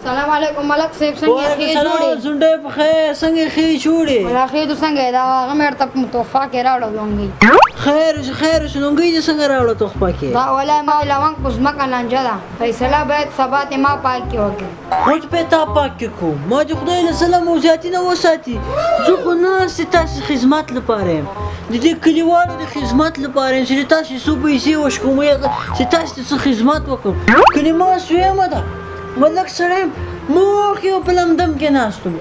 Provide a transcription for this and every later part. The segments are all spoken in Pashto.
السلام علیکم ملک صاحب څنګه ښې جوړې زنډې په خیر څنګه ښې جوړې ولا ښې دو څنګه دا هغه مې ورته تحفه کې راوړه لونګۍ خیر شو لونګۍ دې څنګه راوړه تحفه کې دا ولا ما لونګ په ځمکه لانجه ده فیصله باید سبا ته ما پاک کې وکړي خو په تا پاک کې کوم ما دې خدای له سلام او زیاتې نه وساتي زه خو ناستې تاسې خدمت لپاره یم د دې کلیوالو د خدمت لپاره یم چې تاسې څو پیسې وشکوم چې تاسې ته څه خدمت وکړم کلمه سویمه ده ملک سړی مخکې په لندن کې ناست وم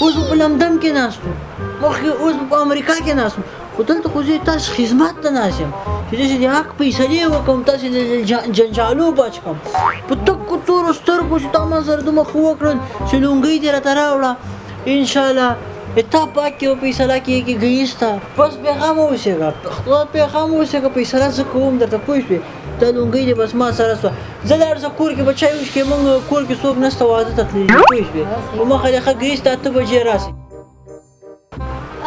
اوس په لندن کې ناست وم مخکې اوس په امریکا کې ناست وم خو دلته خو زه تاسو خدمت ته ناست یم چې داسې د حق فیصلې وکړم تاسې د جنجالو بچ کړم په تکو تورو سترګو چې تا ما سره دومره ښه وکړل چې لونګۍ دې راته راوړه انشاءالله تا پاک کې فیصله کېږي ګیسته بس بېغمه اوسېږه خدای بېغمه اوسېږه فیصله زه کوم درته پوه شوې دا لونګۍ دې بس ما سره سوه زه لاړ شه کور کې به چای وڅښې موږ کور کې څوک نشته واده ته تللي پوه شوې په مخه دې ښه ګیسته 8 بجې راسې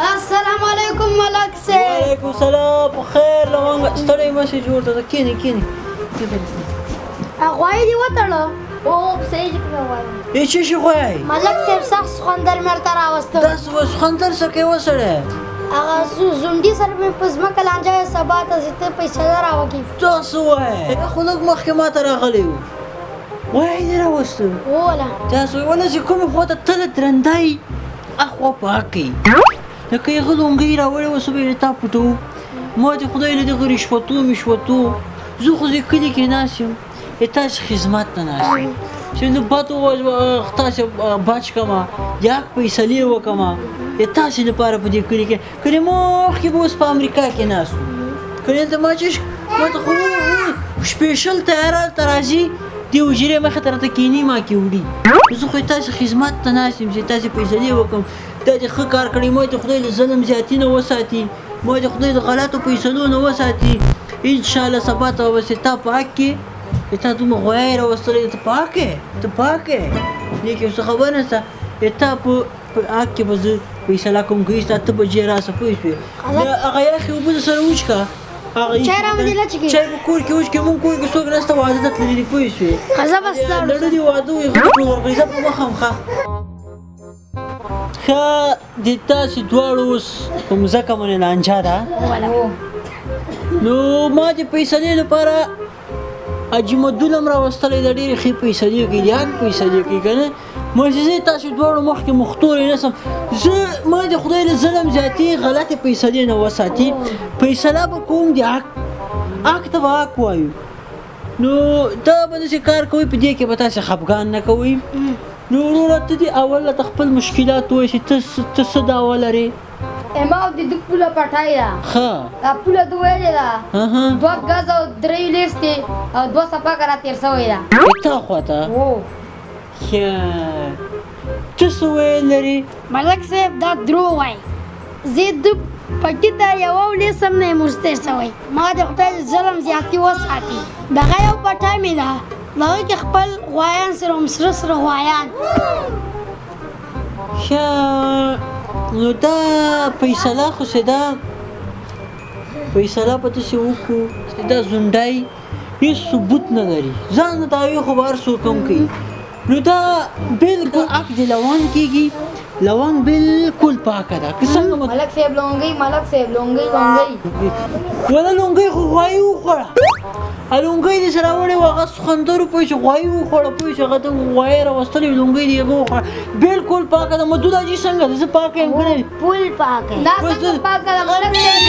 السلام علیکم ملک صاحب وعلیکم السلام په خیر لونګ ستړی مه شې جوړ ته کښېنې غوایي دې وتړه او صحیح کې غوایي څه شي غوایي ملک صاحب سخت سخوندر مې ورته راوسته داسې سخوندر څه کوې وسړی هغه زونډي سره مې په ځمکه لانجه سبا ته زه ته فیصله راوکړي ته څه وایې خو لږ مخکې ما ته راغلی وو وایي دې راوسته وله تاسو وله چې کومې خوا ته تله درندی اخوا پاکې لکه یې ښه لونګۍ راوړې وه صبح یې تا پټو ما دې خدای له دغه رشوتو مشوتو زه خو زه کلي کې ناست یم تاسې خدمت ته ناست یم چې نو بد تاسې بچ کړمه د حق فیصلې وکړمه د تاسې لپاره په دې کلي کې کلي مخکې به اوس په امریکا کې ناست وو کلي ته ما چې ما ته خو سپېشل طیاره هلته راځي دې حجرې مخې ته راته کښېني ما کې وړي زه خو تاسې خدمت ته ناست یم چې تاسې فیصلې وکړم دا دې ښه کار کړی ما دې خدای له ظلم زیاتي نه وساتي ما دې خدای د غلطو فیصلو نه وساتي انشاءالله سبا ته به تا پاک کې تا دومره غویی راوستلی ته پاک یې لیک یو څه خبر نشته تا په حق کې به زه فیصله کوم ګیسته 8 بجې راسه پوه شوې هغه یخې اوبه درسره وچکه چای راوړې لچکې چای په کور کې وچکې مونږ کور کې څوک نشته واده ته تللي دي پوه شوې زه بس لاړم لړه دې واده وي غوټ ورکړي زه په مخه م ښه د تاسې دواړو اوس په مځکه باندې لانجه ده نو ما د فیصلې لپاره حاجي مدول هم راوستلی ده ډېرې ښې فیصلې کوي د حق فیصلې کوي که نه ما چې زه تاسې دواړو مخکې مختورې نه سم زه ما د خدای له ظلم زیاتې غلطې فیصلې نه وساتي فیصله به کوم د حق ته به حق وایو نو دا به داسې کار کوئ په دې کې به تاسې خفګان نه کوئ نو وروره ته دې اول ته خپل مشکلات ووایې چې ته څه دعوه لرې ما د دې پوله پټای ده ښه دا پوله د ویلې ده 2 غز او 3 لیستې او 2 صفحه کرا تیر شوی ده تا خواته ښه ته څه ویل لرې ملک صاحب دا دروغ وایي زه د پټي ته یو لیسم نه مستر شوی ما د خدای ظلم زیاتې وساتي دغه یو پټای مې ده دغه کې خپل غوایان سره سره غوایان ښه نو دا فیصله خو چې دا فیصله به داسې وکړو چې دا زونډی هېڅ ثبوت نه لري ځان د دعوې خو به هر څوک هم کوي نو دا بلکل حق د لونګ کېږي لونګ بلکل پاکه ده که څنګه ملک صاحب لونګۍ وله لونګۍ خو غوایي وخوړه لونګۍ دې سره راوړې وه هغه سخندرو پوه شو غوایي وخوړه پوه شو هغه ته غوایي راوستلې لونګۍ دې هغه وخوړه بلکل پاکه ده مدود حاجي څنګه ده زه پاکه یم که نه پول پاکه دا څنګه پاکه ده ملک صاحب